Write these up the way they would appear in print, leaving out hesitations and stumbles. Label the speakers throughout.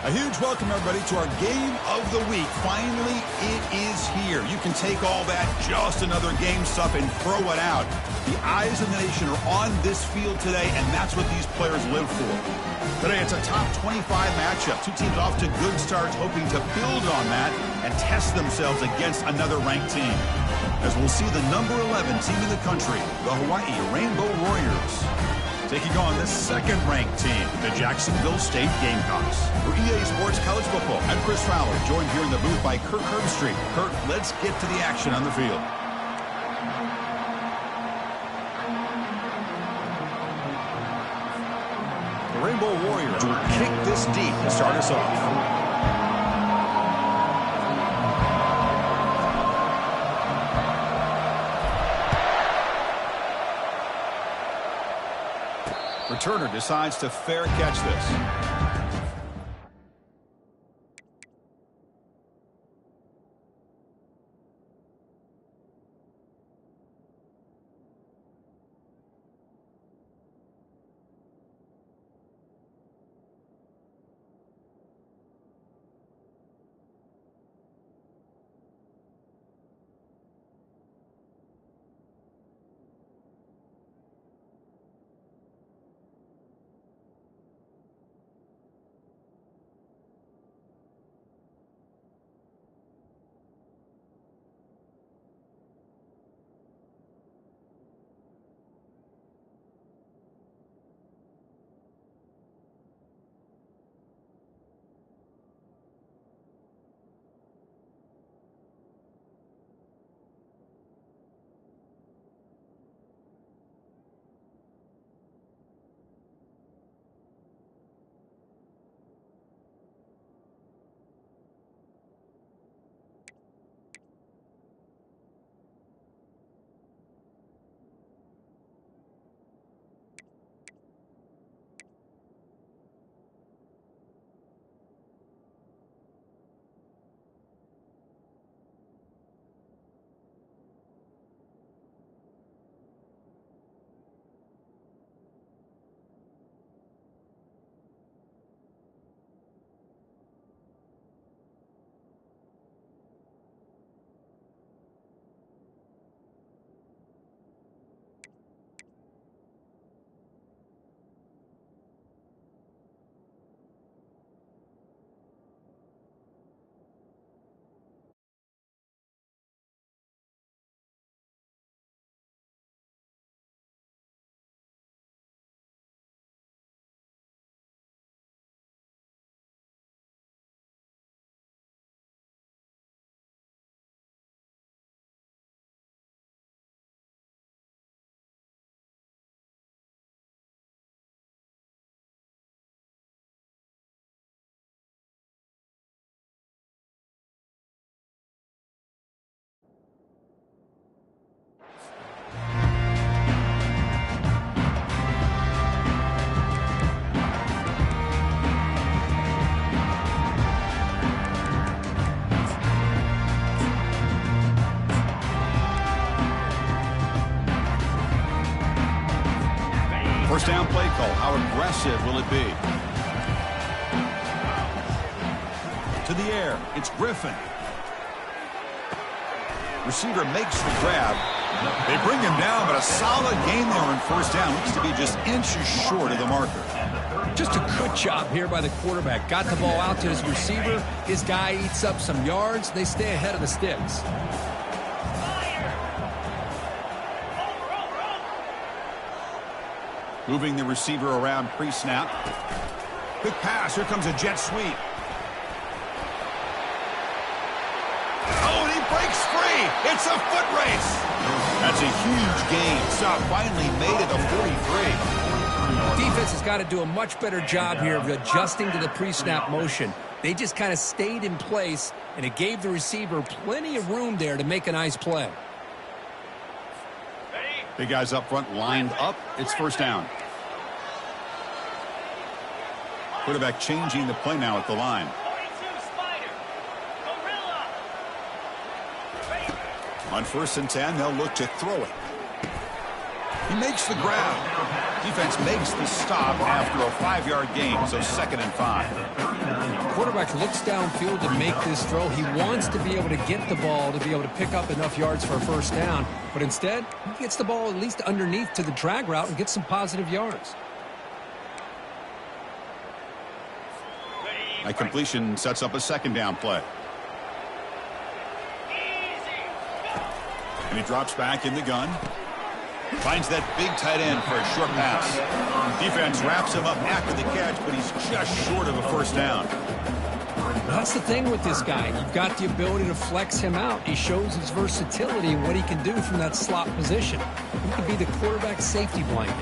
Speaker 1: A huge welcome, everybody, to our game of the week. Finally, it is here. You can take all that just another game stuff and throw it out. The eyes of the nation are on this field today, and that's what these players live for. Today, it's a top 25 matchup. Two teams off to good starts, hoping to build on that and test themselves against another ranked team. As we'll see the number 11 team in the country, the Hawaii Rainbow Warriors, taking on the second-ranked team, the Jacksonville State Gamecocks. For EA Sports College Football, I'm Chris Fowler, joined here in the booth by Kirk Herbstreit. Kirk, let's get to the action on the field. The Rainbow Warriors will kick this deep to start us off. Returner decides to fair catch this. First down play call. How aggressive will it be? To the air. It's Griffin. Receiver makes the grab. They bring him down, but a solid gain there on first down. Looks to be just inches short of the marker.
Speaker 2: Just a good job here by the quarterback. Got the ball out to his receiver. His guy eats up some yards. They stay ahead of the sticks.
Speaker 1: Moving the receiver around pre-snap. Quick pass. Here comes a jet sweep. Oh, and he breaks free. It's a foot race. That's a huge gain. Stop finally made it to 43.
Speaker 2: Defense has got to do a much better job here of adjusting to the pre-snap motion. They just kind of stayed in place, and it gave the receiver plenty of room there to make a nice play.
Speaker 1: Big guys up front lined up. It's first down. Quarterback changing the play now at the line. On 1st and 10, they'll look to throw it. He makes the grab. Defense makes the stop after a 5-yard gain, so 2nd and 5.
Speaker 2: Quarterback looks downfield to make this throw. He wants to be able to get the ball to be able to pick up enough yards for a first down. But instead, he gets the ball at least underneath to the drag route and gets some positive yards.
Speaker 1: That completion sets up a second down play. And he drops back in the gun. Finds that big tight end for a short pass. Defense wraps him up after the catch, but he's just short of a first down.
Speaker 2: That's the thing with this guy. You've got the ability to flex him out. He shows his versatility and what he can do from that slot position. He could be the quarterback safety blanket.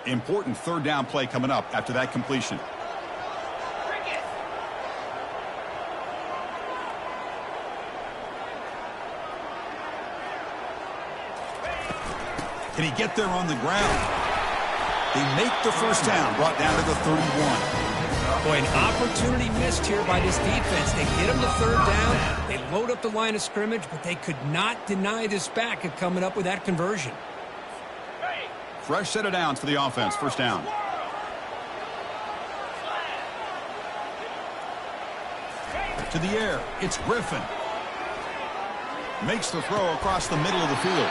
Speaker 1: Important third down play coming up after that completion. Can he get there on the ground? They make the first down, brought down to the 31.
Speaker 2: Boy, an opportunity missed here by this defense. They get him to third down. They load up the line of scrimmage, but they could not deny this back of coming up with that conversion.
Speaker 1: Fresh set of downs for the offense. First down. To the air. It's Griffin. Makes the throw across the middle of the field.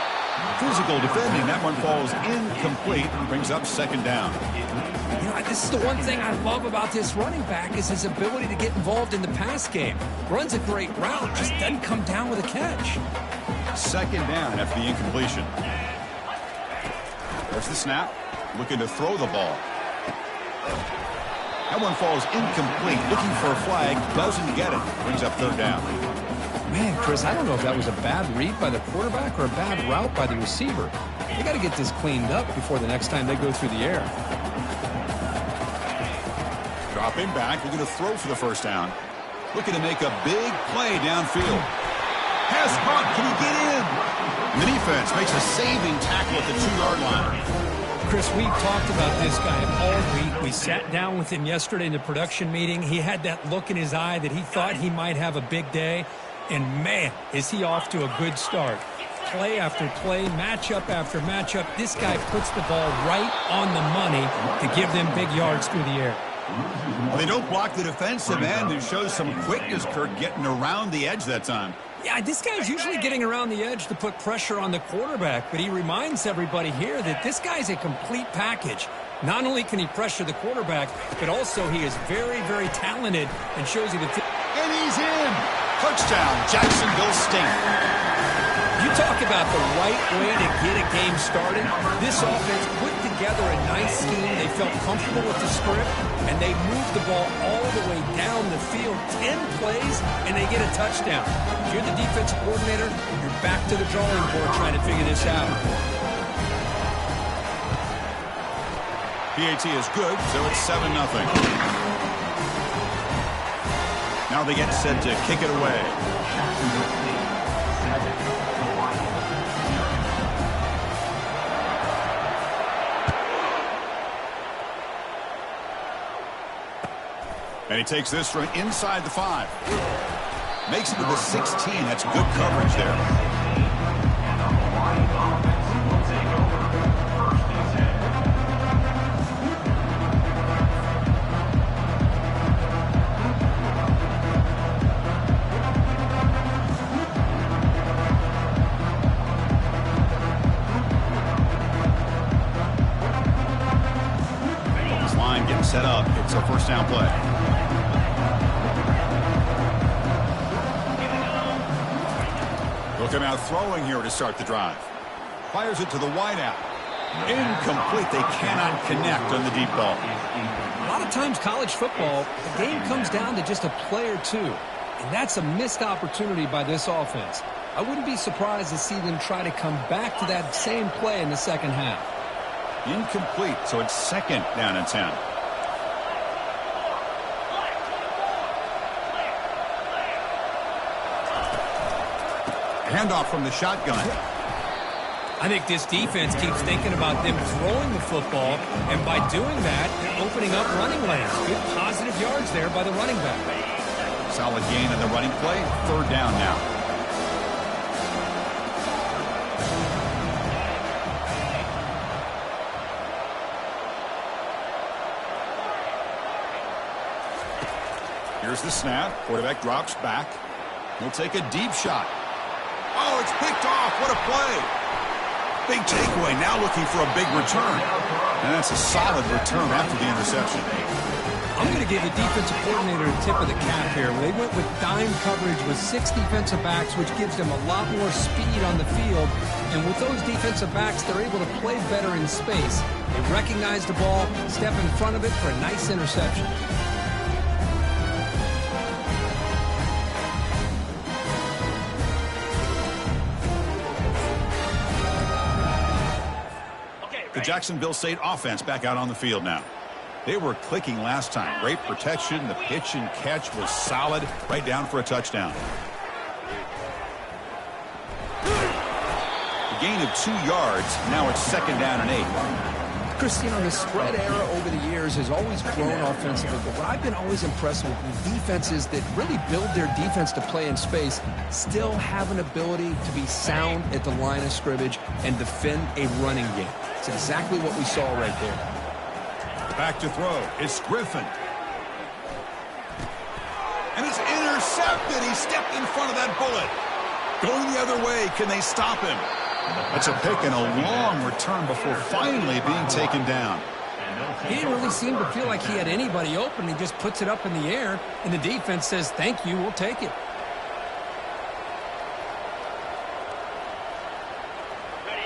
Speaker 1: Physical defending. That one falls incomplete. Brings up second down.
Speaker 2: You know, this is the one thing I love about this running back is his ability to get involved in the pass game. Runs a great route. Just doesn't come down with a catch.
Speaker 1: Second down after the incompletion. There's the snap. Looking to throw the ball. That one falls incomplete. Looking for a flag. Doesn't get it. Brings up third down.
Speaker 2: Man, Chris, I don't know if that was a bad read by the quarterback or a bad route by the receiver. They got to get this cleaned up before the next time they go through the air.
Speaker 1: Dropping back. Looking to throw for the first down. Looking to make a big play downfield. Has caught. Can he get in? And the defense makes a saving tackle at the 2-yard line.
Speaker 2: Chris, we've talked about this guy all week. We sat down with him yesterday in the production meeting. He had that look in his eye that he thought he might have a big day. And, man, is he off to a good start. Play after play, matchup after matchup. This guy puts the ball right on the money to give them big yards through the air.
Speaker 1: Well, they don't block the defensive end, who shows some quickness, Kirk, getting around the edge that time.
Speaker 2: Yeah, this guy's usually getting around the edge to put pressure on the quarterback, but he reminds everybody here that this guy's a complete package. Not only can he pressure the quarterback, but also he is very, very talented and shows you the...
Speaker 1: And he's in! Touchdown, Jacksonville State.
Speaker 2: You talk about the right way to get a game started. This offense put together a nice scheme. They felt comfortable with the script, and they moved the ball all the way down the field. 10 plays, and they get a touchdown. If you're the defensive coordinator, you're back to the drawing board trying to figure this out.
Speaker 1: PAT is good, so it's 7-0. Now they get set to kick it away. And he takes this from inside the 5. Makes it to the 16. That's good coverage there. This line getting set up. It's a first down play. Looking out throwing here to start the drive. Fires it to the wideout. Incomplete. They cannot connect on the deep ball.
Speaker 2: A lot of times college football, the game comes down to just a play or two. And that's a missed opportunity by this offense. I wouldn't be surprised to see them try to come back to that same play in the second half.
Speaker 1: Incomplete, so it's second down and 10. Handoff from the shotgun.
Speaker 2: I think this defense keeps thinking about them throwing the football, and by doing that, they're opening up running lanes. Good positive yards there by the running back.
Speaker 1: Solid gain in the running play. Third down now. Here's the snap. Quarterback drops back. He'll take a deep shot. Oh, it's picked off. What a play. Big takeaway. Now looking for a big return. And that's a solid return after the interception.
Speaker 2: I'm going to give the defensive coordinator a tip of the cap here. They went with dime coverage with 6 defensive backs, which gives them a lot more speed on the field. And with those defensive backs, they're able to play better in space. They recognize the ball, step in front of it for a nice interception.
Speaker 1: The Jacksonville State offense back out on the field now. They were clicking last time. Great protection. The pitch and catch was solid. Right down for a touchdown. The gain of 2 yards. Now it's 2nd down and 8.
Speaker 3: Chris, you know, the spread era over the years has always grown offensively, but what I've been always impressed with defenses that really build their defense to play in space still have an ability to be sound at the line of scrimmage and defend a running game. It's exactly what we saw right there.
Speaker 1: Back to throw. It's Griffin. And it's intercepted. He stepped in front of that bullet. Going the other way. Can they stop him? That's a pick and a long return before finally being taken down.
Speaker 2: He didn't really seem to feel like he had anybody open. He just puts it up in the air, and the defense says, thank you, we'll take it.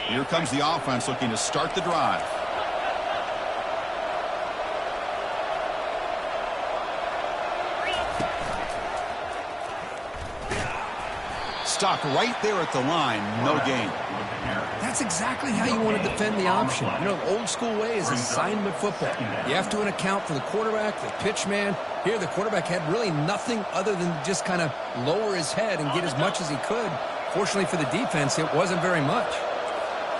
Speaker 1: Here comes the offense looking to start the drive. Stopped right there at the line. No gain.
Speaker 3: That's exactly how you want to defend the option. You know, the old school way is assignment football. You have to account for the quarterback, the pitch man. Here, the quarterback had really nothing other than just kind of lower his head and get as much as he could. Fortunately for the defense, it wasn't very much.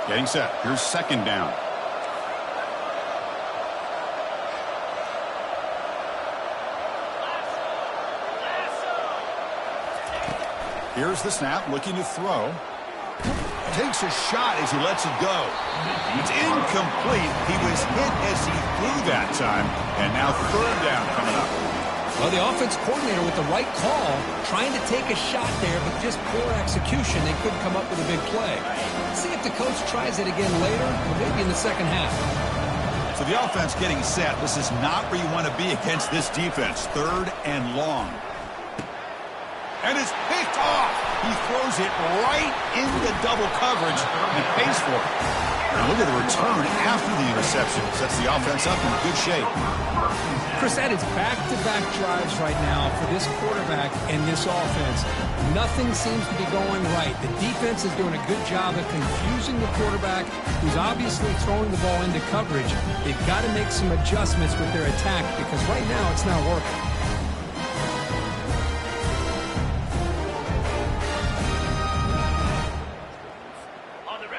Speaker 1: Getting set. Here's 2nd down. Here's the snap, looking to throw. Takes a shot as he lets it go. It's incomplete. He was hit as he threw that time. And now 3rd down coming up.
Speaker 3: Well, the offense coordinator with the right call, trying to take a shot there, but just poor execution. They couldn't come up with a big play. See if the coach tries it again later, or maybe in the second half.
Speaker 1: So the offense getting set. This is not where you want to be against this defense. 3rd and long. And it's picked off. He throws it right into double coverage and pays for it. And look at the return after the interception. Sets the offense up in good shape.
Speaker 2: Chris, that is back-to-back drives right now for this quarterback and this offense. Nothing seems to be going right. The defense is doing a good job of confusing the quarterback, who's obviously throwing the ball into coverage. They've got to make some adjustments with their attack because right now it's not working.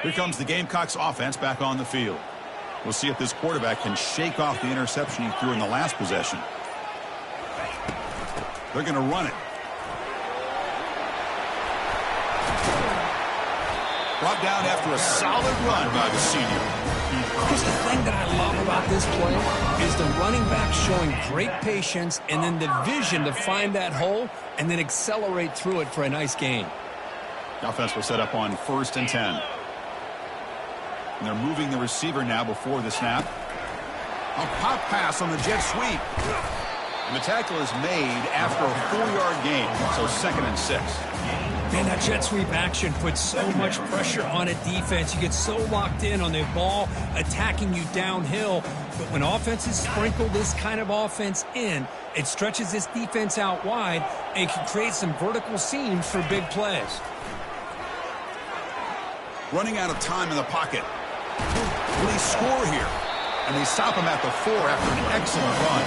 Speaker 1: Here comes the Gamecocks offense back on the field. We'll see if this quarterback can shake off the interception he threw in the last possession. They're going to run it. Brought down after a solid run by the senior.
Speaker 3: Just the thing that I love about this play is the running back showing great patience and then the vision to find that hole and then accelerate through it for a nice gain.
Speaker 1: The offense will set up on 1st and 10. And they're moving the receiver now before the snap. A pop pass on the jet sweep. And the tackle is made after a 4-yard gain. So 2nd and 6.
Speaker 2: Man, that jet sweep action puts so much pressure on a defense. You get so locked in on the ball attacking you downhill. But when offenses sprinkle this kind of offense in, it stretches this defense out wide and can create some vertical seams for big plays.
Speaker 1: Running out of time in the pocket. Will he score here? And they stop him at the 4 after an excellent run.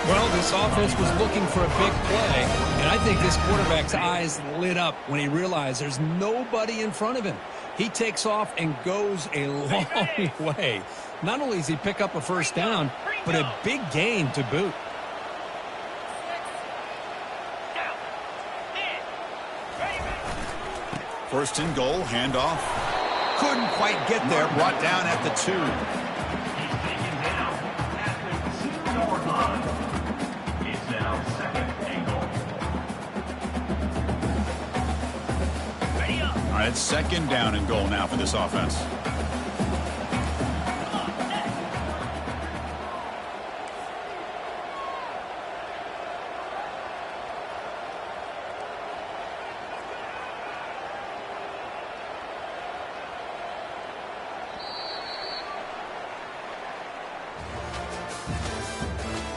Speaker 2: Well, this offense was looking for a big play, and I think this quarterback's eyes lit up when he realized there's nobody in front of him. He takes off and goes a long way. Not only does he pick up a 1st down, but a big gain to boot.
Speaker 1: First and goal, handoff. Couldn't quite get there, brought down at the 2. All right, it's second down and goal now for this offense.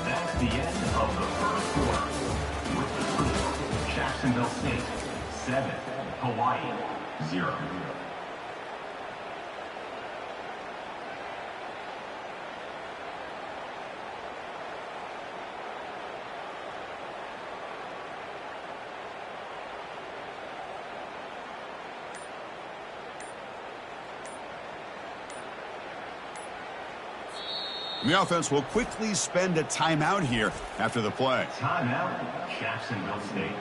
Speaker 4: That's the end of the first quarter. With the score, Jacksonville State 7, Hawaii 0.
Speaker 1: The offense will quickly spend a timeout here after the play.
Speaker 4: Timeout, Jacksonville State.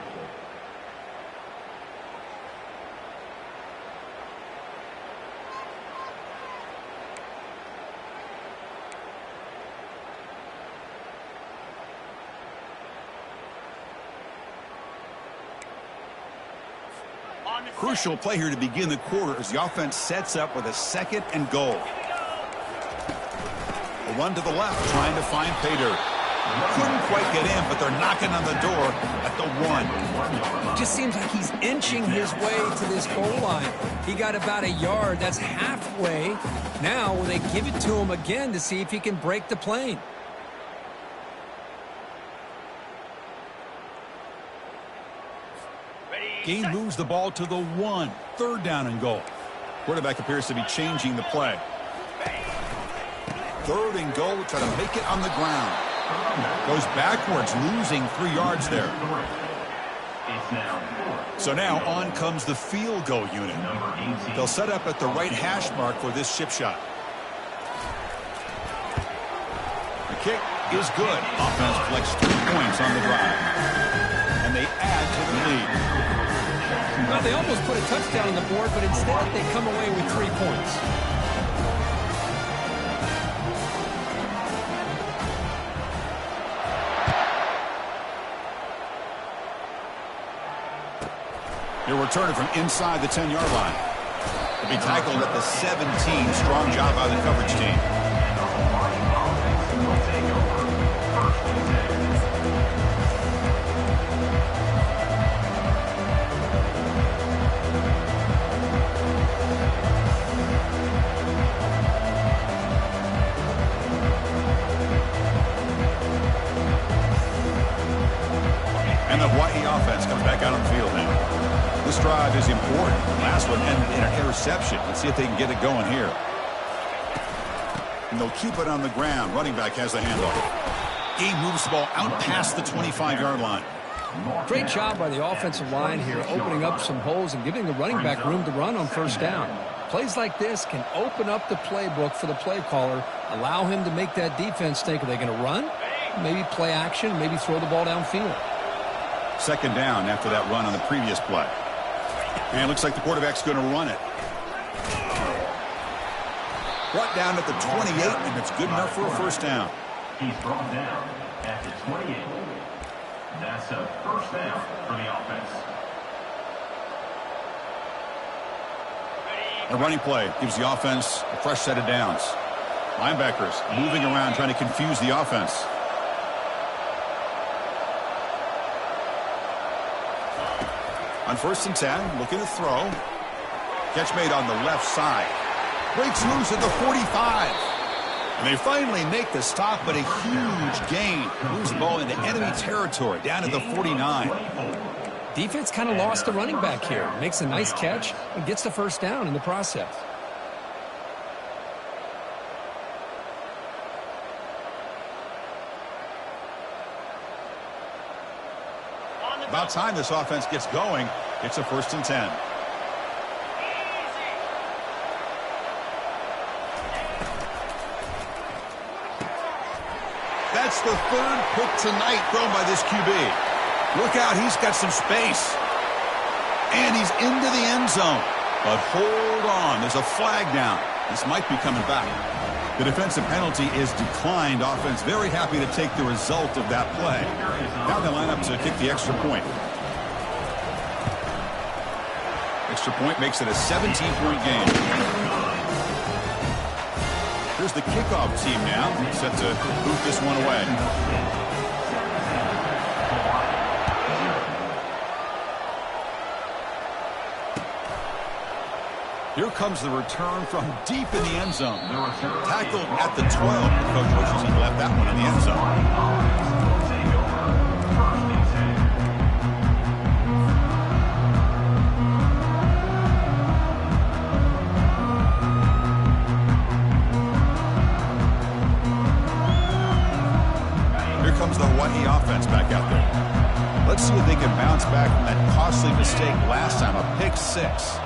Speaker 1: Crucial play here to begin the quarter as the offense sets up with a second and goal. A run to the left, trying to find Pater. Couldn't quite get in, but they're knocking on the door at the 1.
Speaker 3: It just seems like he's inching his way to this goal line. He got about a yard. That's halfway. Now, will they give it to him again to see if he can break the plane?
Speaker 1: Gain moves the ball to the 1. Third down and goal. Quarterback appears to be changing the play. Third and goal, try to make it on the ground. Goes backwards, losing 3 yards there. So now on comes the field goal unit. They'll set up at the right hash mark for this chip shot. The kick is good. Offense collects 3 points on the drive. And they add to the lead.
Speaker 3: Well, they almost put a touchdown on the board, but instead they come away with 3 points.
Speaker 1: He'll return it from inside the 10-yard line. He'll be tackled at the 17. Strong job by the coverage team. And the Hawaii offense comes back out on the field now. This drive is important. The last one ended in an interception. Let's see if they can get it going here. And they'll keep it on the ground. Running back has the handoff. Gain moves the ball out past the 25-yard line.
Speaker 3: Great job by the offensive line here, opening up some holes and giving the running back room to run on first down. Plays like this can open up the playbook for the play caller, allow him to make that defense think, are they going to run? Maybe play action, maybe throw the ball downfield.
Speaker 1: Second down after that run on the previous play. And it looks like the quarterback's going to run it. Brought down at the 28, and it's good enough for a first down.
Speaker 4: He's brought down at the 28. That's a first down for the offense.
Speaker 1: A running play gives the offense a fresh set of downs. Linebackers moving around, trying to confuse the offense. On first and 10, looking to throw. Catch made on the left side. Breaks loose at the 45. And they finally make the stop, but a huge gain. Moves the ball into enemy territory, down at the 49.
Speaker 3: Defense kind of lost the running back here. Makes a nice catch and gets the first down in the process.
Speaker 1: About time this offense gets going. It's a first and 10. That's the third pick tonight thrown by this QB. Look out, he's got some space. And he's into the end zone. But hold on, there's a flag down. This might be coming back. The defensive penalty is declined. Offense very happy to take the result of that play. Now they line up to kick the extra point. Extra point makes it a 17-point game. Here's the kickoff team now, set to boot this one away. Here comes the return from deep in the end zone. Tackled at the 12. The coach wishes he left that one in the end zone. Here comes the Hawaii offense back out there. Let's see if they can bounce back from that costly mistake last time, a pick six.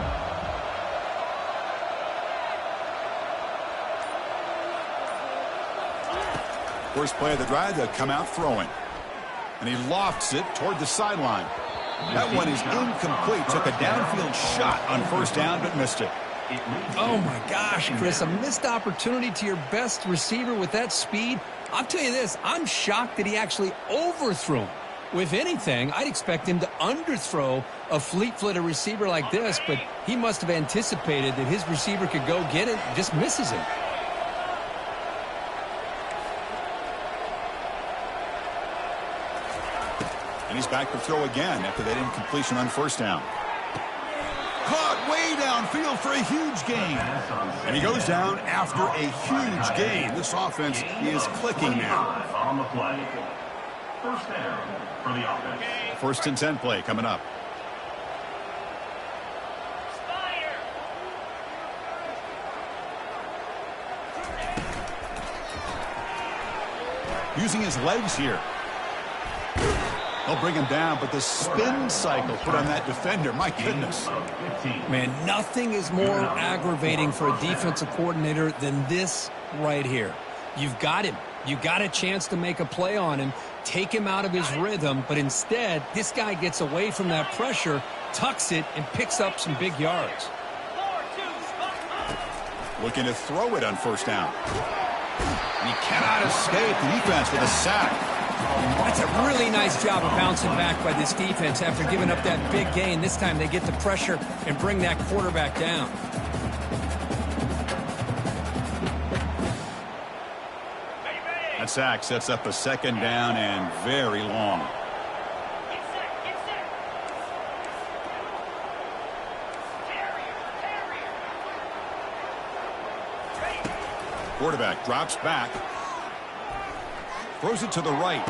Speaker 1: First play of the drive, they'll come out throwing. And he lofts it toward the sideline. That one is incomplete. Took a downfield shot on first down, but missed it.
Speaker 3: Oh, my gosh, Chris, a missed opportunity to your best receiver with that speed. I'll tell you this, I'm shocked that he actually overthrew him. If anything, I'd expect him to underthrow a fleet-footed receiver like this, but he must have anticipated that his receiver could go get it and just misses him.
Speaker 1: And he's back to throw again after that incompletion on first down. Caught way downfield for a huge gain. And he goes down after a huge gain. This offense is clicking now.
Speaker 4: On the play. First down for the offense.
Speaker 1: First and 10 play coming up. Using his legs here. They'll bring him down, but the spin cycle put on that defender, my goodness.
Speaker 3: Man, nothing is more aggravating for a defensive coordinator than this right here. You've got him. You got a chance to make a play on him, take him out of his rhythm, but instead, this guy gets away from that pressure, tucks it, and picks up some big yards.
Speaker 1: Looking to throw it on first down. And he cannot escape the defense with a sack.
Speaker 3: That's a really nice job of bouncing back by this defense after giving up that big gain. This time they get the pressure and bring that quarterback down.
Speaker 1: That sack sets up a second down and very long. Quarterback drops back. Throws it to the right.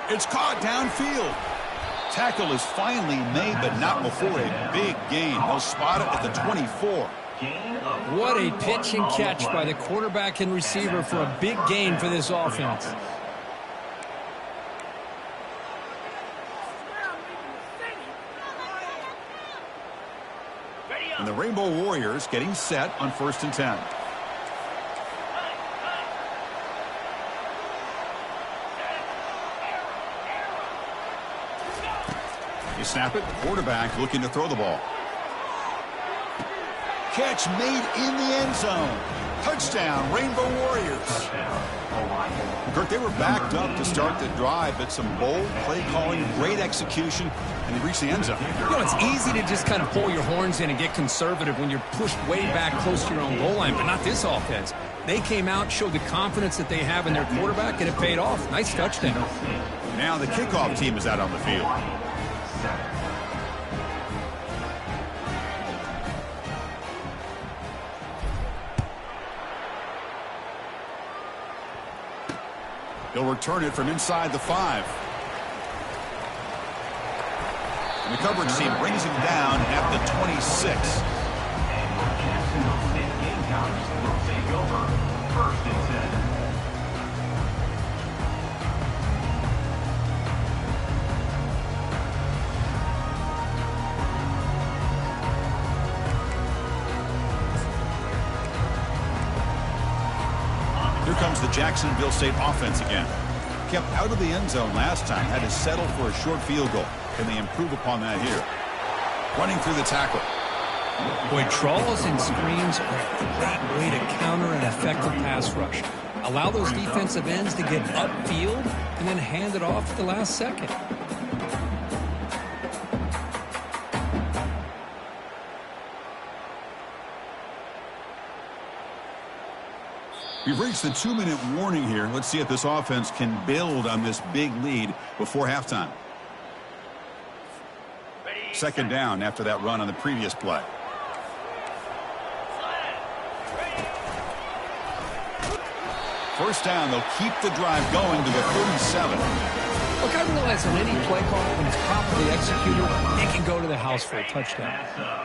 Speaker 1: It's caught downfield. Tackle is finally made, but not before a big gain. They'll spot it at the 24.
Speaker 3: What a pitch and catch by the quarterback and receiver for a big gain for this offense.
Speaker 1: And the Rainbow Warriors getting set on first and 10. Snap it. Quarterback looking to throw the ball. Catch made in the end zone. Touchdown, Rainbow Warriors. Kurt, they were backed up to start the drive, but some bold play calling, great execution, and they reached the end zone.
Speaker 3: You know, it's easy to just kind of pull your horns in and get conservative when you're pushed way back close to your own goal line, but not this offense. They came out, showed the confidence that they have in their quarterback, and it paid off. Nice touchdown.
Speaker 1: Now the kickoff team is out on the field. He'll return it from inside the 5. And the coverage team brings him down at the 26.
Speaker 4: Jacksonville State Gamecocks will take over first and 10.
Speaker 1: Here comes the Jacksonville State offense again. Kept out of the end zone last time, had to settle for a short field goal. Can they improve upon that here? Running through the tackle.
Speaker 3: Boy, trawls and screens are a great way to counter an effective pass rush. Allow those defensive ends to get upfield and then hand it off at the last second.
Speaker 1: We've reached the 2-minute warning here. Let's see if this offense can build on this big lead before halftime. Second down after that run on the previous play. First down, they'll keep the drive going to the 37.
Speaker 3: Look, I realize on any play call, when it's properly executed, it can go to the house for a touchdown.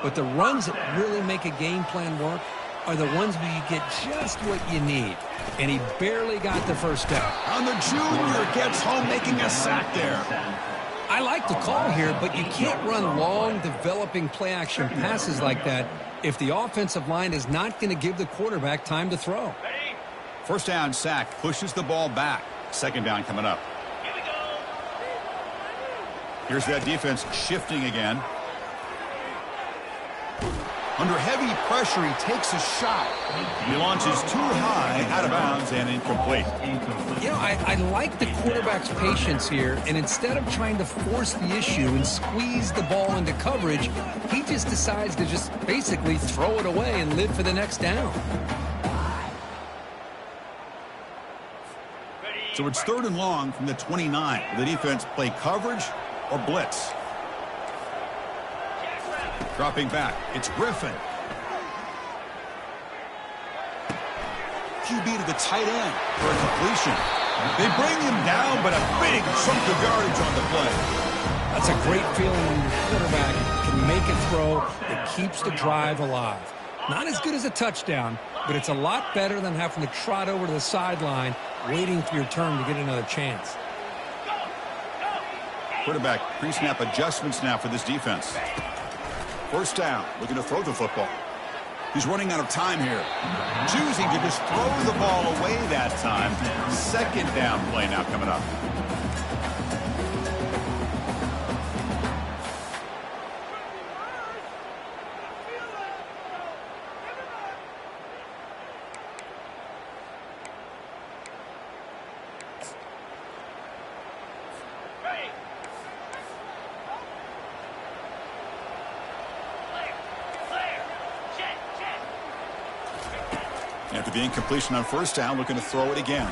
Speaker 3: But the runs that really make a game plan work are the ones where you get just what you need. And he barely got the first down.
Speaker 1: And the junior gets home, making a sack there.
Speaker 3: I like the call here, but you can't run long, developing play-action passes like that if the offensive line is not going to give the quarterback time to throw.
Speaker 1: First down sack pushes the ball back. Second down coming up. Here's that defense shifting again. Under heavy pressure, he takes a shot. He launches too high, out of bounds, and incomplete.
Speaker 3: You know, I like the quarterback's patience here, and instead of trying to force the issue and squeeze the ball into coverage, he just decides to just basically throw it away and live for the next down.
Speaker 1: So it's third and long from the 29. The defense play coverage or blitz. Dropping back, it's Griffin. QB to the tight end for a completion. They bring him down, but a big chunk of yardage on the play.
Speaker 3: That's a great feeling when your quarterback can make a throw that keeps the drive alive. Not as good as a touchdown, but it's a lot better than having to trot over to the sideline waiting for your turn to get another chance.
Speaker 1: Quarterback pre-snap adjustments now for this defense. First down, looking to throw the football. He's running out of time here. Choosing to just throw the ball away that time. Second down play now coming up. After the incompletion on first down, looking to throw it again.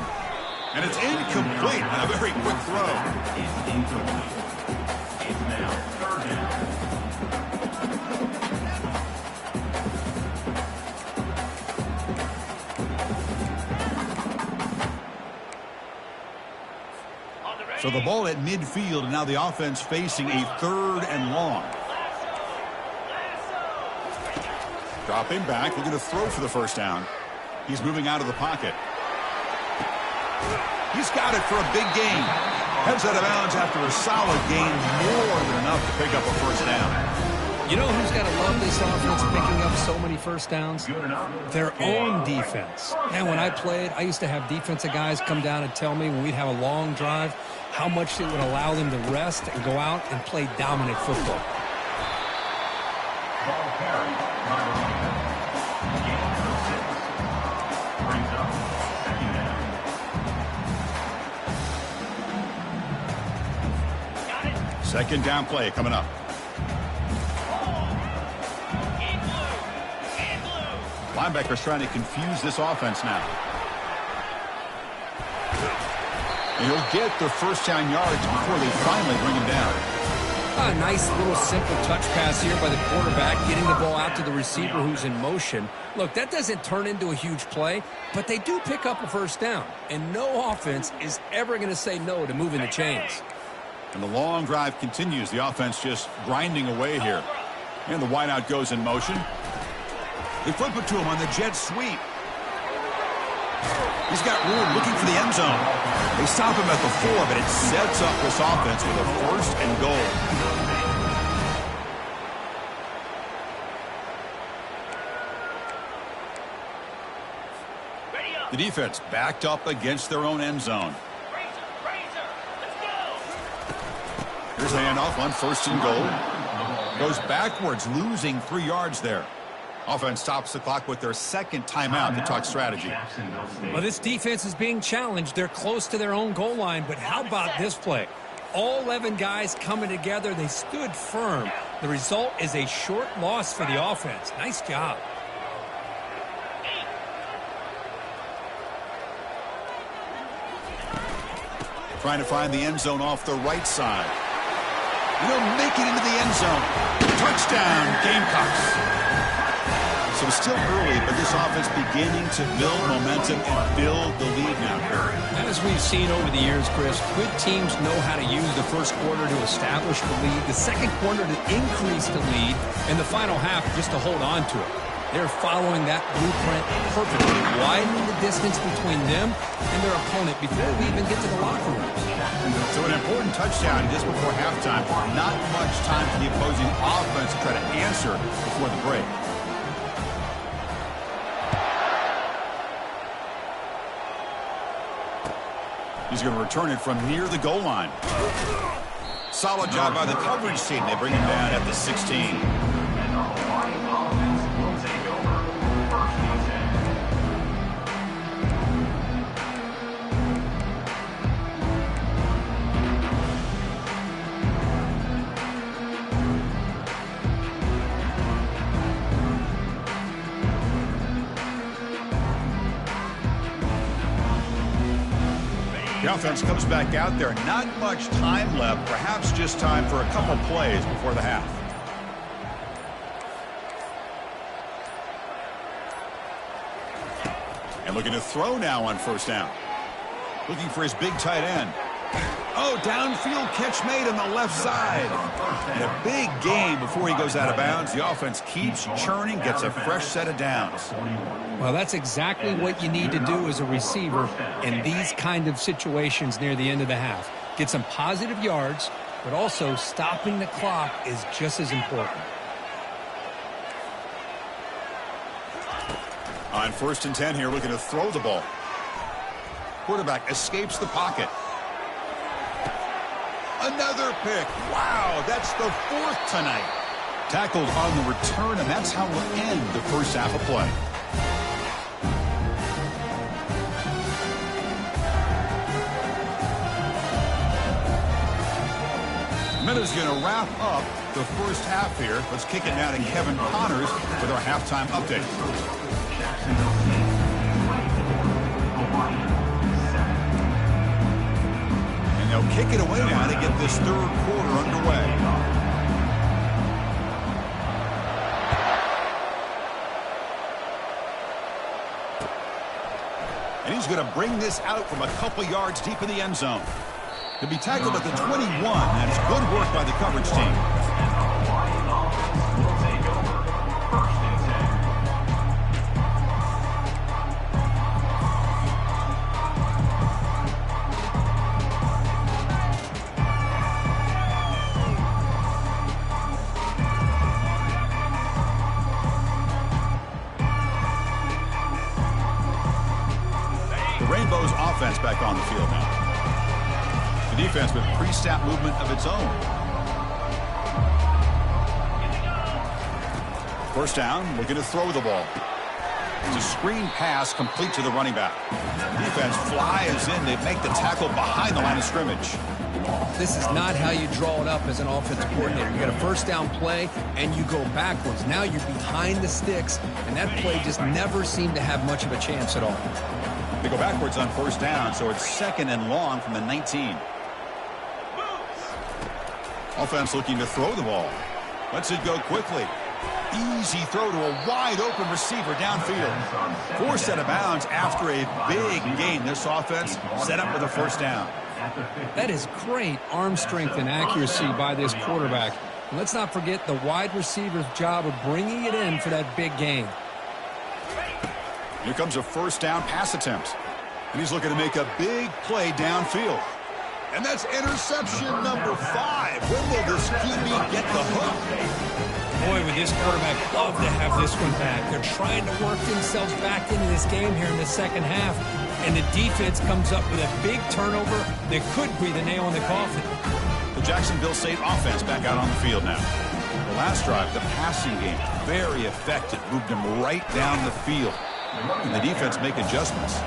Speaker 1: And it's incomplete on a very quick throw.
Speaker 4: It's incomplete. It's now third down.
Speaker 1: So the ball at midfield, and now the offense facing a third and long. Dropping back, looking to throw for the first down. He's moving out of the pocket. He's got it for a big gain. Heads out of bounds after a solid gain, more than enough to pick up a first down.
Speaker 3: You know who's got to love this offense picking up so many first downs? Their own defense. And when I played, I used to have defensive guys come down and tell me when we'd have a long drive how much it would allow them to rest and go out and play dominant football.
Speaker 4: Ball carried by the running back. Gain of 6. Brings up second down.
Speaker 1: Second down play coming up. Linebackers trying to confuse this offense now. And he'll get the first down yards before they finally bring him down.
Speaker 3: A nice little simple touch pass here by the quarterback, getting the ball out to the receiver who's in motion. Look, that doesn't turn into a huge play, but they do pick up a first down. And no offense is ever going to say no to moving the chains.
Speaker 1: And the long drive continues. The offense just grinding away here. And the wideout goes in motion. They flip it to him on the jet sweep. He's got room looking for the end zone. They stop him at the 4, but it sets up this offense with a first and goal. The defense backed up against their own end zone. Here's the handoff on first and goal. Goes backwards, losing 3 yards there. Offense stops the clock with their second timeout to talk strategy.
Speaker 2: Well, this defense is being challenged. They're close to their own goal line, but how about this play? All 11 guys coming together. They stood firm. The result is a short loss for the offense. Nice job.
Speaker 1: Trying to find the end zone off the right side. And they'll make it into the end zone. Touchdown, Gamecocks. So it's still early, but this offense beginning to build momentum and build the lead now, Curry.
Speaker 3: As we've seen over the years, Chris, good teams know how to use the first quarter to establish the lead, the second quarter to increase the lead, and the final half just to hold on to it. They're following that blueprint perfectly, widening the distance between them and their opponent before we even get to the locker rooms.
Speaker 1: So an important touchdown just before halftime. Not much time for the opposing offense to try to answer before the break. He's going to return it from near the goal line. Solid job by the coverage team. They bring him down at the 16.
Speaker 4: And the Hawaii offense will take over. First and 10.
Speaker 1: The offense comes back out there. Not much time left. Perhaps just time for a couple plays before the half. And looking to throw now on first down. Looking for his big tight end. Oh, downfield catch made on the left side. And a big gain before he goes out of bounds. The offense keeps churning, gets a fresh set of downs.
Speaker 3: Well, that's exactly what you need to do as a receiver in these kind of situations near the end of the half. Get some positive yards, but also stopping the clock is just as important.
Speaker 1: On first and 10 here, looking to throw the ball. Quarterback escapes the pocket. Another pick. Wow, that's the fourth tonight. Tackled on the return, and that's how we'll end the first half of play. Minutes going to wrap up the first half here. Let's kick it now to Kevin Connors with our halftime update.
Speaker 4: Jacksonville State 24, Hawaii 7.
Speaker 1: And they'll kick it away now to get this third quarter underway. And he's going to bring this out from a couple yards deep in the end zone. To be tackled at the 21, and it's good work by the coverage team.
Speaker 4: And the Hawaii offense will take over. First and 10.
Speaker 1: The Rainbows offense back on the field now. The defense with pre-snap movement of its own. First down, looking to throw the ball. It's a screen pass complete to the running back. Defense flies in. They make the tackle behind the line of scrimmage.
Speaker 3: This is not how you draw it up as an offensive coordinator. You got a first down play, and you go backwards. Now you're behind the sticks, and that play just never seemed to have much of a chance at all.
Speaker 1: They go backwards on first down, so it's second and long from the 19. Offense looking to throw the ball. Lets it go quickly. Easy throw to a wide-open receiver downfield. Forced out of bounds after a big gain. This offense set up with a first down.
Speaker 3: That is great arm strength and accuracy by this quarterback. And let's not forget the wide receiver's job of bringing it in for that big gain.
Speaker 1: Here comes a first down pass attempt. And he's looking to make a big play downfield. And that's interception number 5. When will this QB get the hook?
Speaker 2: Boy, would this quarterback love to have this one back. They're trying to work themselves back into this game here in the second half. And the defense comes up with a big turnover that could be the nail in the coffin.
Speaker 1: The Jacksonville State offense back out on the field now. The last drive, the passing game, very effective. Moved him right down the field. And the defense make adjustments.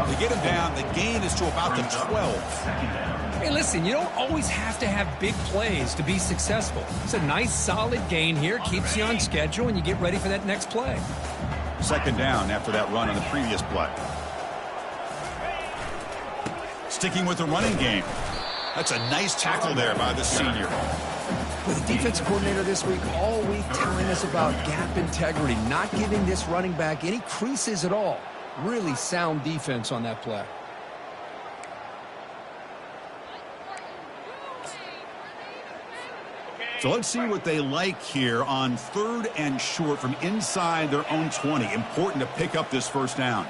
Speaker 1: They get him down. The gain is to about the 12.
Speaker 2: Hey, listen, you don't always have to have big plays to be successful. It's a nice, solid gain here. Keeps you on schedule, and you get ready for that next play. Second
Speaker 1: down after that run on the previous play. Sticking with the running game. That's a nice tackle there by the senior.
Speaker 3: With the defensive coordinator this week, all week telling us about gap integrity, not giving this running back any creases at all. Really sound defense on that play.
Speaker 1: So let's see what they like here on 3rd and short from inside their own 20. Important to pick up this first down.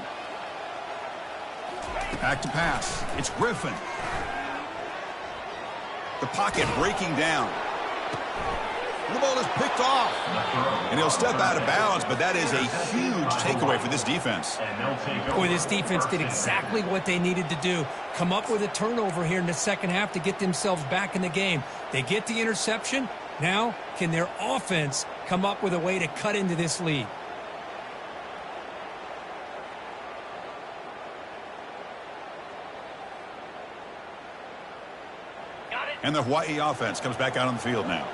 Speaker 1: Back to pass. It's Griffin. The pocket breaking down. The ball is picked off. And he'll step out of bounds, but that is a huge takeaway for this defense.
Speaker 2: Boy, this defense did exactly what they needed to do. Come up with a turnover here in the second half to get themselves back in the game. They get the interception. Now, can their offense come up with a way to cut into this lead?
Speaker 1: And the Hawaii offense comes back out on the field now.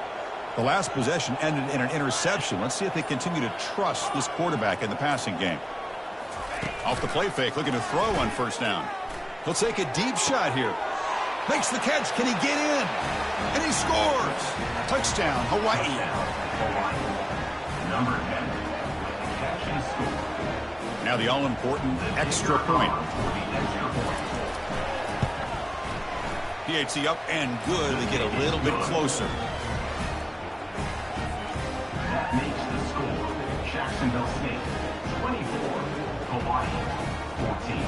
Speaker 1: The last possession ended in an interception. Let's see if they continue to trust this quarterback in the passing game. Off the play fake, looking to throw on first down. He'll take a deep shot here. Makes the catch. Can he get in? And he scores. Touchdown, Hawaii.
Speaker 4: Number 10. Catch and score.
Speaker 1: Now the all-important extra point. PAT up and good. They get a little bit closer.
Speaker 4: That makes the score. Jacksonville State 24, Hawaii 14.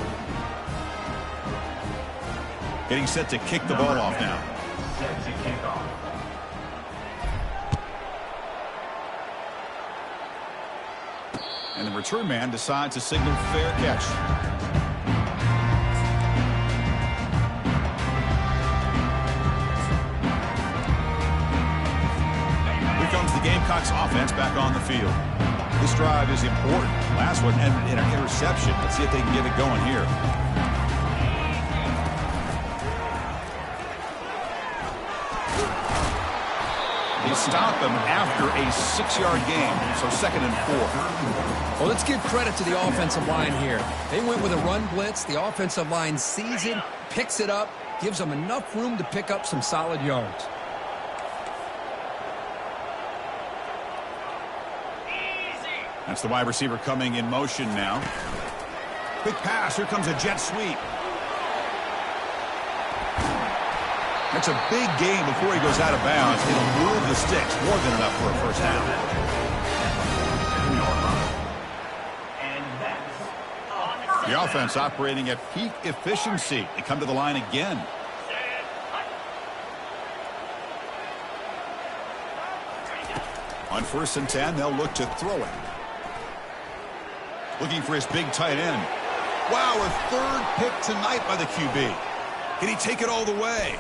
Speaker 1: Getting set to kick the ball off now.
Speaker 4: Set to kick off.
Speaker 1: And the return man decides to signal fair catch. Here comes the Gamecocks offense back on the field. This drive is important. Last one ended in an interception. Let's see if they can get it going here. They stop him after a 6-yard gain, so 2nd and 4.
Speaker 3: Well, let's give credit to the offensive line here. They went with a run blitz. The offensive line sees it, picks it up, gives them enough room to pick up some solid yards.
Speaker 1: That's the wide receiver coming in motion now. Quick pass. Here comes a jet sweep. That's a big gain before he goes out of bounds. It'll move the sticks. More than enough for a first down. The offense operating at peak efficiency. They come to the line again. On 1st and 10, they'll look to throw it. Looking for his big tight end. Wow, a 3rd pick tonight by the QB. Can he take it all the way?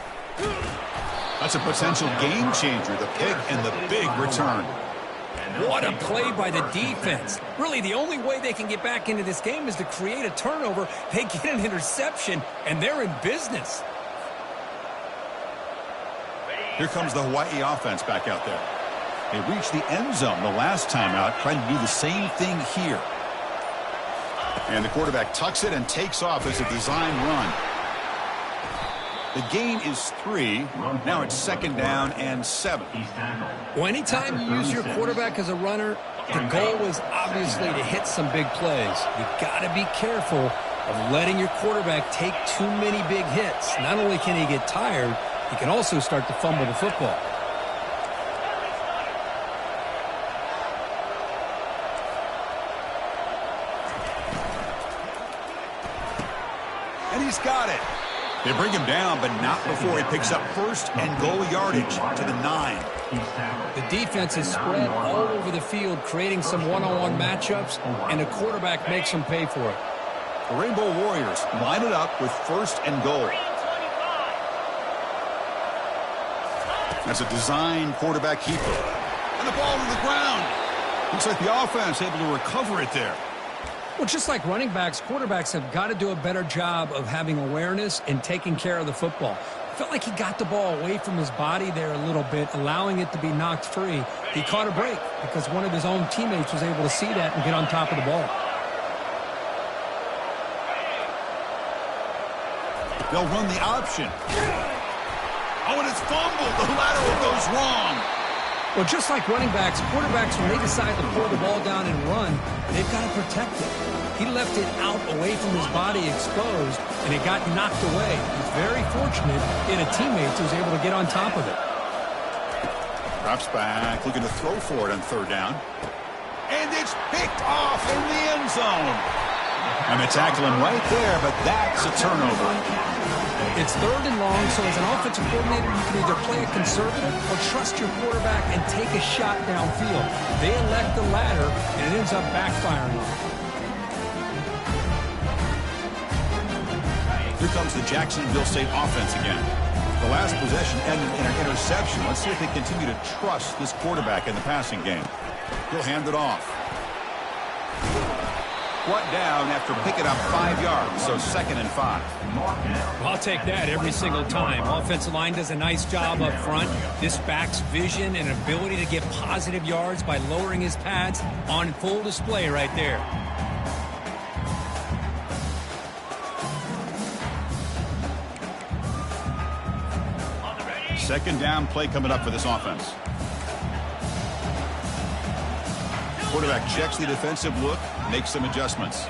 Speaker 1: That's a potential game changer, the pick and the big return.
Speaker 2: What a play by the defense. Really, the only way they can get back into this game is to create a turnover. They get an interception, and they're in business.
Speaker 1: Here comes the Hawaii offense back out there. They reached the end zone the last time out, trying to do the same thing here. And the quarterback tucks it and takes off as a design run. The gain is 3. Now it's 2nd down and 7.
Speaker 2: Well, anytime you use your quarterback as a runner, the goal is obviously to hit some big plays. You've got to be careful of letting your quarterback take too many big hits. Not only can he get tired, he can also start to fumble the football.
Speaker 1: And he's got it. They bring him down, but not before he picks up 1st and goal yardage to the 9.
Speaker 2: The defense is spread all over the field, creating some one-on-one matchups, and the quarterback makes them pay for it.
Speaker 1: The Rainbow Warriors line it up with 1st and goal. That's a design quarterback keeper. And the ball to the ground. Looks like the offense able to recover it there.
Speaker 2: Well, just like running backs, quarterbacks have got to do a better job of having awareness and taking care of the football. Felt like he got the ball away from his body there a little bit, allowing it to be knocked free. He caught a break because one of his own teammates was able to see that and get on top of the ball.
Speaker 1: They'll run the option. Oh, and it's fumbled. The lateral goes wrong.
Speaker 3: Well, just like running backs, quarterbacks, when they decide to pull the ball down and run, they've got to protect it. He left it out away from his body exposed, and it got knocked away. He's very fortunate in a teammate who was able to get on top of it.
Speaker 1: Drops back, looking to throw for it on third down. And it's picked off in the end zone. And they tackle him right there, but that's a turnover.
Speaker 3: It's third and long, so as an offensive coordinator, you can either play it conservative or trust your quarterback and take a shot downfield. They elect the latter, and it ends up backfiring on them.
Speaker 1: Here comes the Jacksonville State offense again. The last possession ended in an interception. Let's see if they continue to trust this quarterback in the passing game. He'll hand it off. Brought down after picking up 5 yards, so 2nd and 5.
Speaker 2: I'll take that every single time. Offensive line does a nice job up front. This back's vision and ability to get positive yards by lowering his pads on full display right there.
Speaker 1: Second down play coming up for this offense. Quarterback checks the defensive look, makes some adjustments.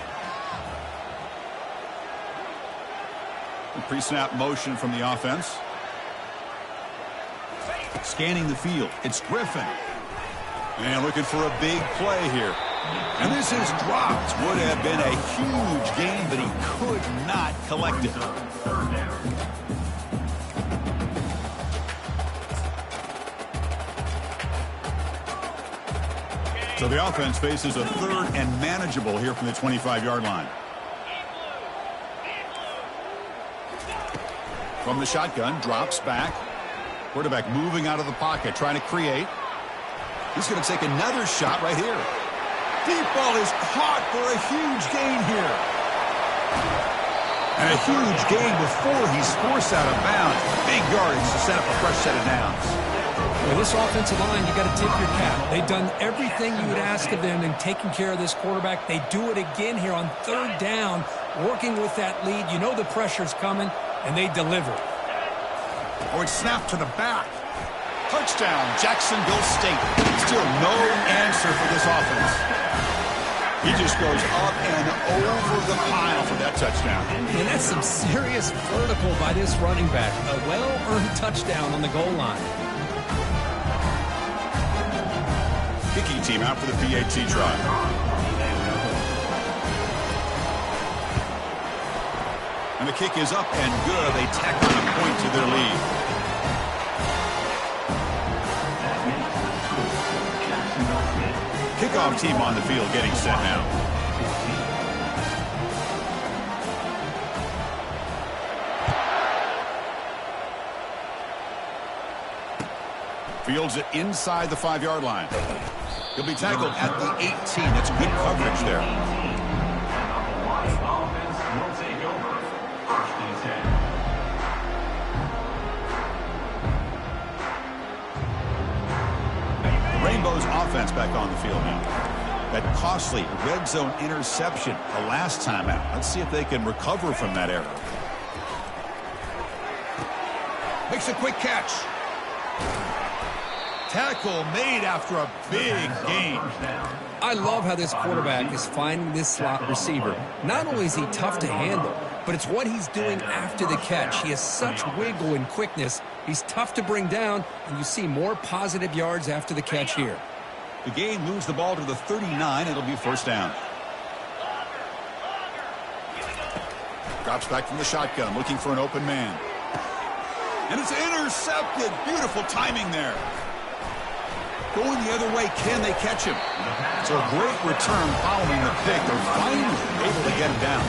Speaker 1: Pre-snap motion from the offense. Scanning the field. It's Griffin. And looking for a big play here. And this is dropped. Would have been a huge gain, but he could not collect it. So the offense faces a third and manageable here from the 25-yard line. From the shotgun, drops back. Quarterback moving out of the pocket, trying to create. He's going to take another shot right here. Deep ball is caught for a huge gain here. And a huge gain before he's forced out of bounds. Big yardage to set up a fresh set of downs.
Speaker 3: With this offensive line, you got to tip your cap. They've done everything you would ask of them in taking care of this quarterback. They do it again here on third down, working with that lead. You know the pressure's coming, and they deliver.
Speaker 1: Or it's snapped to the back. Touchdown, Jacksonville State. Still no answer for this offense. He just goes up and over the pile for that touchdown.
Speaker 3: And that's some serious vertical by this running back. A well-earned touchdown on the goal line.
Speaker 1: Kicking team out for the PAT try. And the kick is up and good. They tack on a point to their lead. Kickoff team on the field getting set now. Fields it inside the 5-yard line. He'll be tackled at the 18. That's good coverage there. The Rainbows offense back on the field now. That costly red zone interception the last time out. Let's see if they can recover from that error. Makes a quick catch. Tackle made after a big gain.
Speaker 3: I love how this quarterback is finding this slot receiver. Not only is he tough to handle, but it's what he's doing after the catch. He has such wiggle and quickness. He's tough to bring down, and you see more positive yards after the catch here.
Speaker 1: The gain moves the ball to the 39. It'll be first down. Drops back from the shotgun, looking for an open man. And it's intercepted. Beautiful timing there. Going the other way, can they catch him? So a great return following the pick. They're finally able to get him down.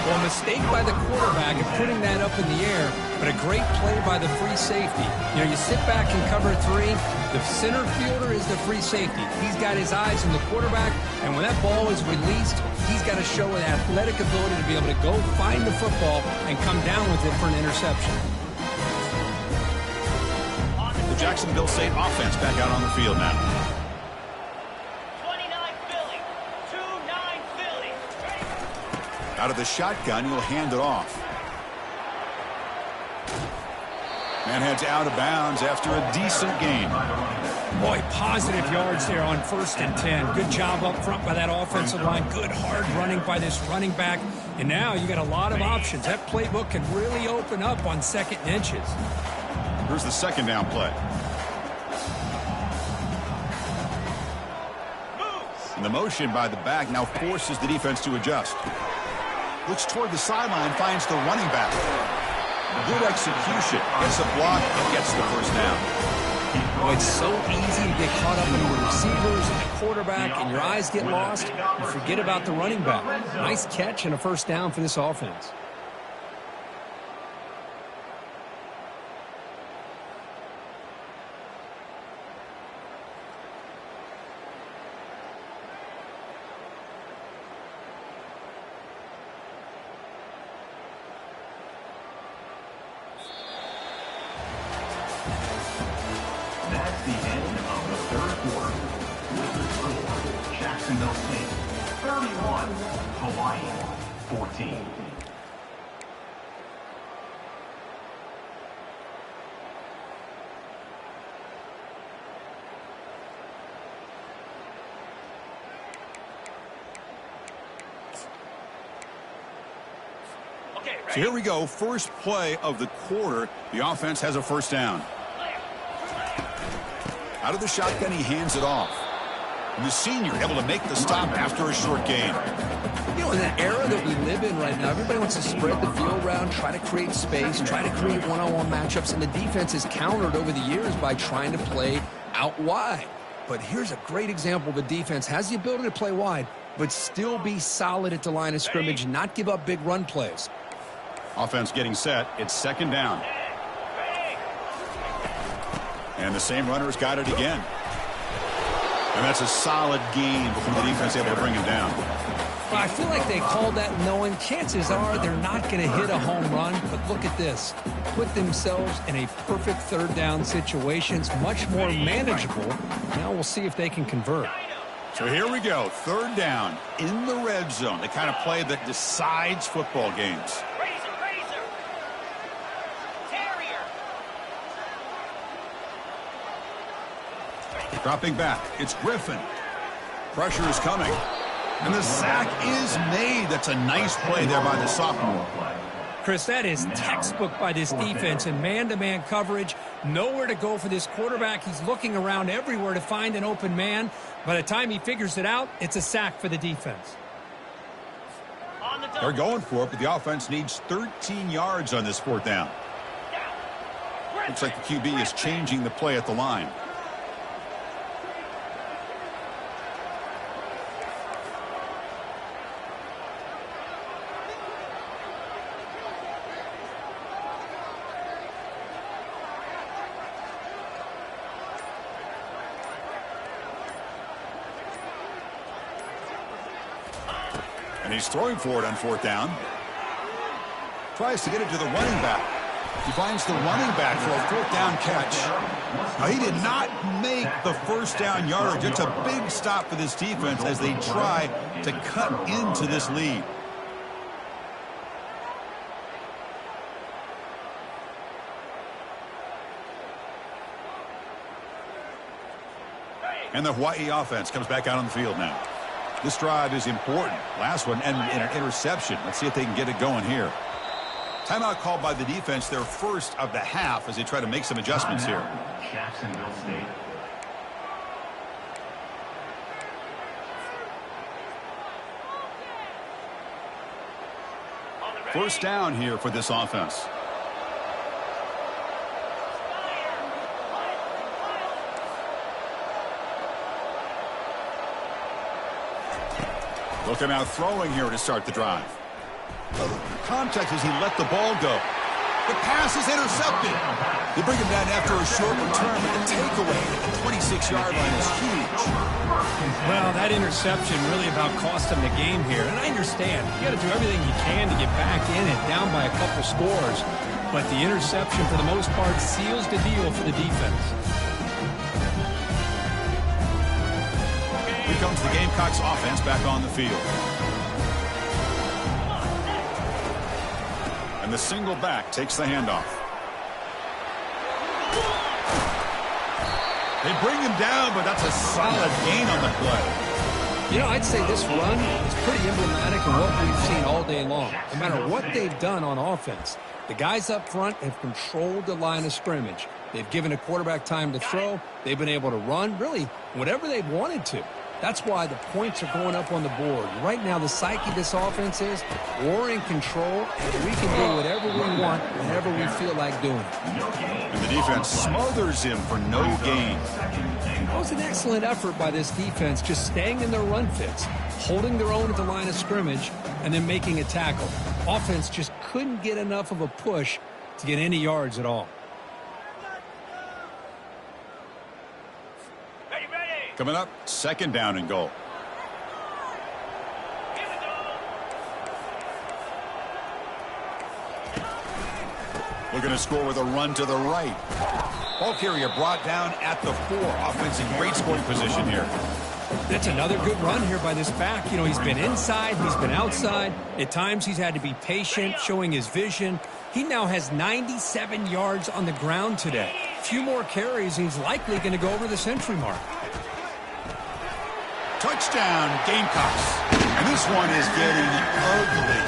Speaker 3: Well, a mistake by the quarterback of putting that up in the air, but a great play by the free safety. You know, you sit back and cover 3. The center fielder is the free safety. He's got his eyes on the quarterback, and when that ball is released, he's got to show an athletic ability to be able to go find the football and come down with it for an interception.
Speaker 1: The Jacksonville State offense back out on the field now.
Speaker 5: 29 Philly. 2-9 Philly.
Speaker 1: Out of the shotgun, he'll hand it off. And heads out of bounds after a decent gain.
Speaker 2: Boy, positive yards there on 1st and 10. Good job up front by that offensive line. Good hard running by this running back. And now you got a lot of options. That playbook can really open up on 2nd and inches.
Speaker 1: Here's the 2nd down play. And the motion by the back now forces the defense to adjust. Looks toward the sideline, finds the running back. Good execution. Gets a block and gets the 1st down.
Speaker 3: Oh, it's so easy to get caught up in the receivers and the quarterback, and your eyes get lost. You forget about the running back. Nice catch and a 1st down for this offense.
Speaker 4: That's the end of the 3rd quarter. With the score, Jacksonville State 31, Hawaii 14.
Speaker 1: So here we go. First play of the quarter. The offense has a 1st down. Out of the shotgun, he hands it off. And the senior able to make the stop after a short gain.
Speaker 3: You know, in the era that we live in right now, everybody wants to spread the field around, try to create space, try to create one-on-one matchups, and the defense is countered over the years by trying to play out wide. But here's a great example. The defense has the ability to play wide, but still be solid at the line of scrimmage, not give up big run plays.
Speaker 1: Offense getting set. It's 2nd down. And the same runner's got it again. And that's a solid gain before the defense able to bring him down.
Speaker 3: Well, I feel like they called that knowing chances are they're not going to hit a home run. But look at this. Put themselves in a perfect 3rd down situation. It's much more manageable. Now we'll see if they can convert.
Speaker 1: So here we go. 3rd down in the red zone. The kind of play that decides football games. Dropping back, it's Griffin. Pressure is coming. And the sack is made. That's a nice play there by the sophomore.
Speaker 2: Chris, that is textbook by this defense in man-to-man coverage. Nowhere to go for this quarterback. He's looking around everywhere to find an open man. By the time he figures it out, it's a sack for the defense.
Speaker 1: They're going for it, but the offense needs 13 yards on this 4th down. Looks like the QB is changing the play at the line. And he's throwing for it on 4th down. Tries to get it to the running back. He finds the running back for a 4th down catch. Now, he did not make the 1st down yardage. It's a big stop for this defense as they try to cut into this lead. And the Hawaii offense comes back out on the field now. This drive is important. Last one and an interception. Let's see if they can get it going here. Timeout called by the defense, their 1st of the half as they try to make some adjustments here.
Speaker 4: Jacksonville State.
Speaker 1: First down here for this offense. Looking out throwing here to start the drive. Contact as he let the ball go. The pass is intercepted. They bring him down after a short return. The takeaway at the 26-yard line is huge.
Speaker 2: Well, that interception really about cost them the game here. And I understand. You got to do everything you can to get back in it, down by a couple scores. But the interception, for the most part, seals the deal for the defense.
Speaker 1: Here comes the Gamecocks offense back on the field. And the single back takes the handoff. They bring him down, but that's a solid gain on the play.
Speaker 3: You know, I'd say this run is pretty emblematic of what we've seen all day long. No matter what they've done on offense, the guys up front have controlled the line of scrimmage. They've given a quarterback time to throw. They've been able to run, really, whatever they've wanted to. That's why the points are going up on the board. Right now, the psyche of this offense is we're in control, and we can do whatever we want whenever we feel like doing it.
Speaker 1: And the defense smothers him for no gain.
Speaker 3: That was an excellent effort by this defense, just staying in their run fits, holding their own at the line of scrimmage, and then making a tackle. Offense just couldn't get enough of a push to get any yards at all.
Speaker 1: Coming up, 2nd down and goal. Looking to score with a run to the right. Ball carrier brought down at the 4. Offense in great scoring position here.
Speaker 2: That's another good run here by this back. You know, he's been inside, he's been outside. At times, he's had to be patient, showing his vision. He now has 97 yards on the ground today. A few more carries, and he's likely going to go over the century mark.
Speaker 1: Touchdown, Gamecocks. And this one is getting ugly.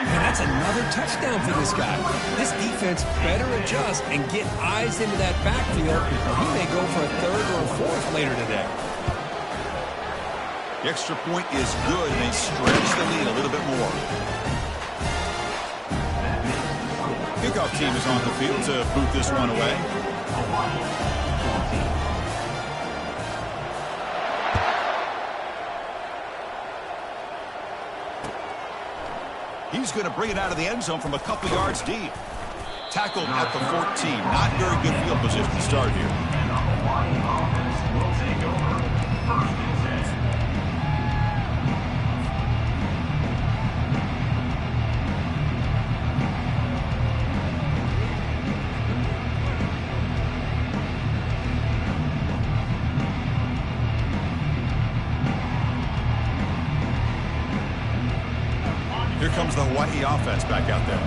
Speaker 2: And that's another touchdown for this guy. This defense better adjust and get eyes into that backfield, or he may go for a 3rd or a 4th later today.
Speaker 1: The extra point is good, and they stretch the lead a little bit more. Kickoff team is on the field to boot this one away. He's going to bring it out of the end zone from a couple yards deep. Tackled at the 14. Not very good field position to start here.
Speaker 4: And the Hawaii offense will take over. 1st and 10.
Speaker 1: Here comes the Hawaii offense back out there.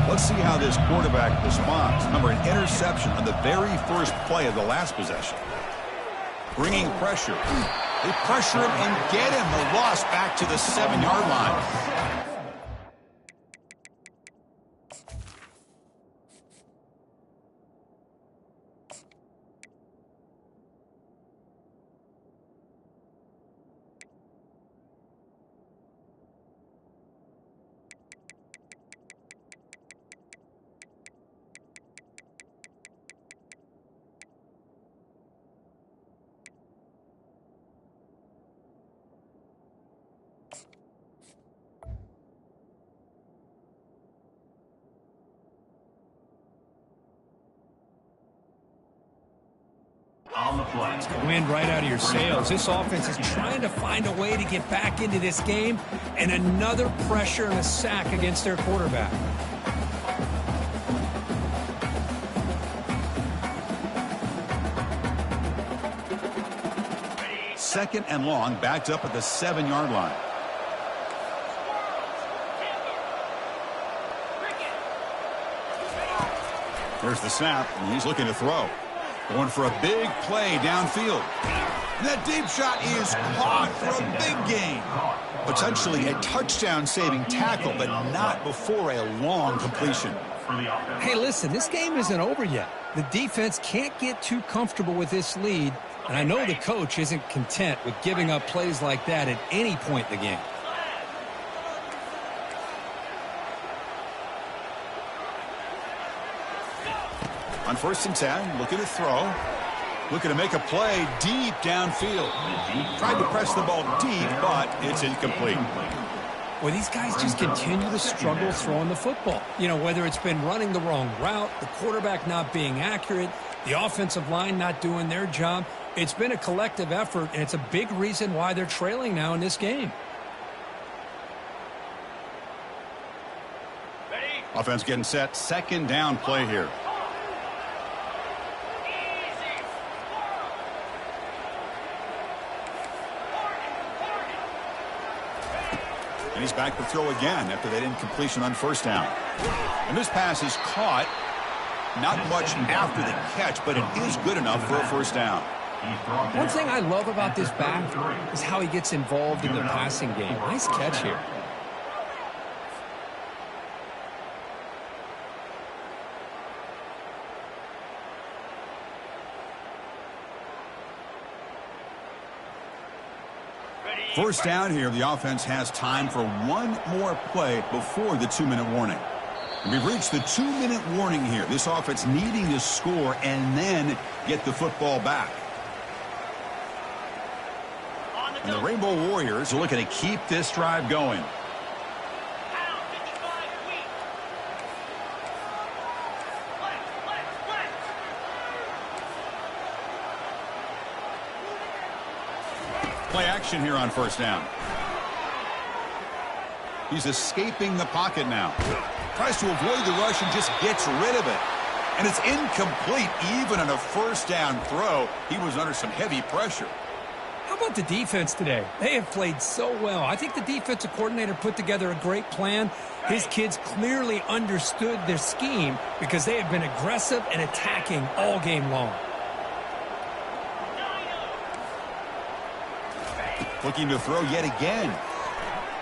Speaker 1: Let's see how this quarterback responds. Remember, an interception on the very first play of the last possession. Bringing pressure. They pressure him and get him. The loss back to the 7-yard line.
Speaker 4: On the play.
Speaker 2: Wind right out of your sails. This offense is trying to find a way to get back into this game, and another pressure and a sack against their quarterback.
Speaker 1: Second and long, backed up at the 7-yard line. There's the snap, and he's looking to throw. Going for a big play downfield. And that deep shot is caught for a big gain. Potentially a touchdown-saving tackle, but not before a long completion.
Speaker 3: Hey, listen, this game isn't over yet. The defense can't get too comfortable with this lead, and I know the coach isn't content with giving up plays like that at any point in the game.
Speaker 1: On 1st and 10, looking to throw. Looking to make a play deep downfield. Tried to press the ball deep, but it's incomplete.
Speaker 2: Well, these guys just continue to struggle throwing the football. You know, whether it's been running the wrong route, the quarterback not being accurate, the offensive line not doing their job. It's been a collective effort, and it's a big reason why they're trailing now in this game.
Speaker 1: Offense getting set. 2nd down play here. And he's back to throw again after that incompletion on 1st down. And this pass is caught. Not much after the catch, but it is good enough for a first down.
Speaker 3: One thing I love about this back is how he gets involved in the passing game. Nice catch here.
Speaker 1: First down here, the offense has time for one more play before the 2-minute warning. And we've reached the 2-minute warning here. This offense needing to score and then get the football back. And the Rainbow Warriors are looking to keep this drive going. Play action here on first down. He's escaping the pocket now. Tries to avoid the rush and just gets rid of it. And it's incomplete. Even on a first down throw, he was under some heavy pressure.
Speaker 2: How about the defense today? They have played so well. I think the defensive coordinator put together a great plan. His kids clearly understood their scheme because they have been aggressive and attacking all game long.
Speaker 1: Looking to throw yet again.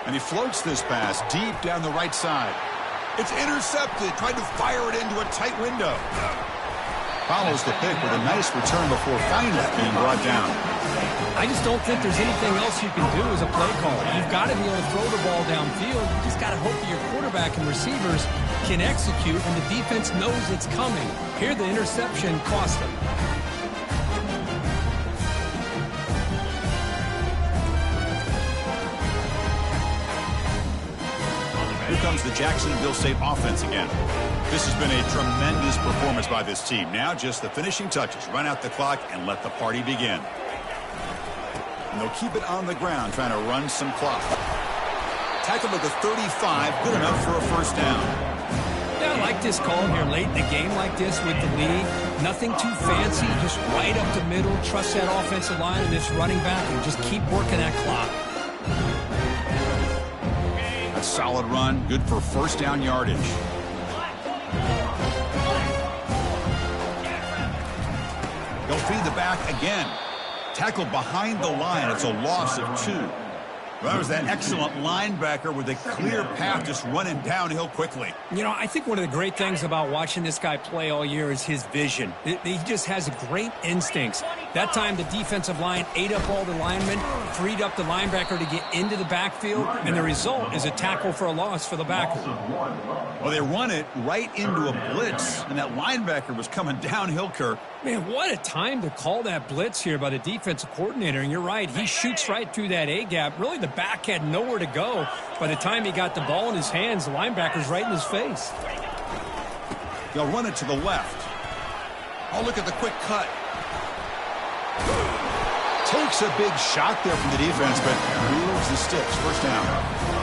Speaker 1: And he floats this pass deep down the right side. It's intercepted. Tried to fire it into a tight window. Follows the pick with a nice return before finally being brought down.
Speaker 2: I just don't think there's anything else you can do as a play caller. You've got to be able to throw the ball downfield. You just got to hope that your quarterback and receivers can execute and the defense knows it's coming. Here the interception cost them.
Speaker 1: Here comes the Jacksonville State offense again. This has been a tremendous performance by this team. Now just the finishing touches. Run out the clock and let the party begin. And they'll keep it on the ground, trying to run some clock. Tackle at the 35, good enough for a first down.
Speaker 2: Yeah, I like this call here late in the game like this with the lead. Nothing too fancy, just right up the middle. Trust that offensive line and this running back and just keep working that clock.
Speaker 1: A solid run, good for first down yardage. They'll feed the back again. Tackled behind the line. It's a loss of 2. That was that excellent linebacker with a clear path just running downhill quickly.
Speaker 2: You know, I think one of the great things about watching this guy play all year is his vision. He just has great instincts. That time the defensive line ate up all the linemen, freed up the linebacker to get into the backfield, and the result is a tackle for a loss for the backer.
Speaker 1: Well, they run it right into a blitz, and that linebacker was coming downhill, Kirk.
Speaker 2: Man, what a time to call that blitz here by the defensive coordinator. And you're right, he shoots right through that A-gap. Really, the back had nowhere to go. By the time he got the ball in his hands, the linebacker's right in his face.
Speaker 1: They'll run it to the left. Oh, look at the quick cut. Takes a big shot there from the defense, but moves the sticks. First down.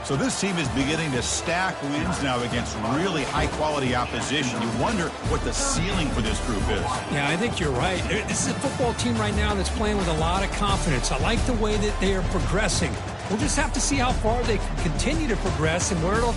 Speaker 1: So this team is beginning to stack wins now against really high-quality opposition. You wonder what the ceiling for this group is.
Speaker 2: Yeah, I think you're right. This is a football team right now that's playing with a lot of confidence. I like the way that they are progressing. We'll just have to see how far they can continue to progress and where it'll